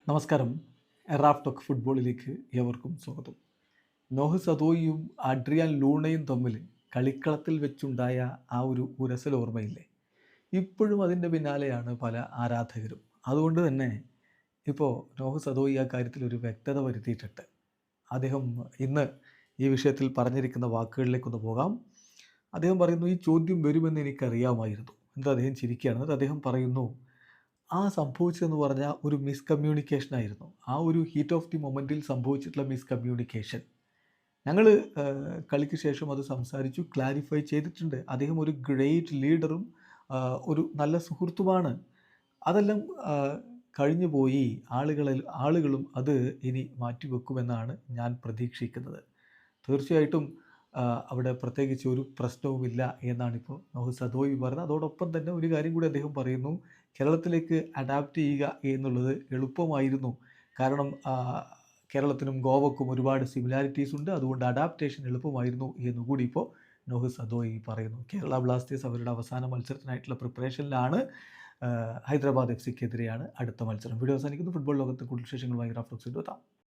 നമസ്കാരം. Raf talk ഫുട്ബോളിലേക്ക് ഏവർക്കും സ്വാഗതം. നോഹ് സദോയിയും അഡ്രിയാൻ ലൂണയും തമ്മിൽ കളിക്കളത്തിൽ വെച്ചുണ്ടായ ആ ഒരു ഉരസൽ ഓർമ്മയില്ലേ? ഇപ്പോഴും അതിൻ്റെ പിന്നാലെയാണ് പല ആരാധകരും. അതുകൊണ്ട് തന്നെ ഇപ്പോൾ നോഹ് സദോയി ആ കാര്യത്തിൽ ഒരു വ്യക്തത വരുത്തിയിട്ടുണ്ട്. അദ്ദേഹം ഇന്ന് ഈ വിഷയത്തിൽ പറഞ്ഞിരിക്കുന്ന വാക്കുകളിലേക്കൊന്ന് പോകാം. അദ്ദേഹം പറയുന്നു, "ഈ ചോദ്യം വരുമെന്ന് എനിക്കറിയാമായിരുന്നു." എന്നിട്ട് അദ്ദേഹം ചിരിക്കുകയാണ്. എന്നിട്ട് അദ്ദേഹം പറയുന്നു, ആ സംഭവിച്ചതെന്ന് പറഞ്ഞാൽ ഒരു മിസ്കമ്മ്യൂണിക്കേഷൻ ആയിരുന്നു. ആ ഒരു ഹീറ്റ് ഓഫ് ദി മൊമെൻറ്റിൽ സംഭവിച്ചിട്ടുള്ള മിസ്കമ്മ്യൂണിക്കേഷൻ. ഞങ്ങൾ കളിക്ക് ശേഷം അത് സംസാരിച്ചു, ക്ലാരിഫൈ ചെയ്തിട്ടുണ്ട്. അദ്ദേഹം ഒരു ഗ്രേറ്റ് ലീഡറും ഒരു നല്ല സുഹൃത്തുമാണ്. അതെല്ലാം കഴിഞ്ഞു പോയി. ആളുകളും അത് ഇനി മാറ്റിവെക്കുമെന്നാണ് ഞാൻ പ്രതീക്ഷിക്കുന്നത്. തീർച്ചയായിട്ടും അവിടെ പ്രത്യേകിച്ച് ഒരു പ്രശ്നവുമില്ല എന്നാണിപ്പോൾ നോഹ് സദോയി പറയുന്നത്. അതോടൊപ്പം തന്നെ ഒരു കാര്യം കൂടി അദ്ദേഹം പറയുന്നു, കേരളത്തിലേക്ക് അഡാപ്റ്റ് ചെയ്യുക എന്നുള്ളത് എളുപ്പമായിരുന്നു. കാരണം കേരളത്തിനും ഗോവക്കും ഒരുപാട് സിമിലാരിറ്റീസ് ഉണ്ട്. അതുകൊണ്ട് അഡാപ്റ്റേഷൻ എളുപ്പമായിരുന്നു എന്നുകൂടി ഇപ്പോൾ നോഹ് സദോയി പറയുന്നു. കേരള ബ്ലാസ്റ്റേഴ്സ് അവരുടെ അവസാന മത്സരത്തിനായിട്ടുള്ള പ്രിപ്പറേഷനിലാണ്. ഹൈദരാബാദ് FC ക്കെതിരെയാണ് അടുത്ത മത്സരം. വീഡിയോ അവസാനിക്കുന്നു. ഫുട്ബോൾ ലോകത്തെ കൂടുതൽ വിശേഷങ്ങളുമായി റാഫ് ടോക്സിൽ എത്താം.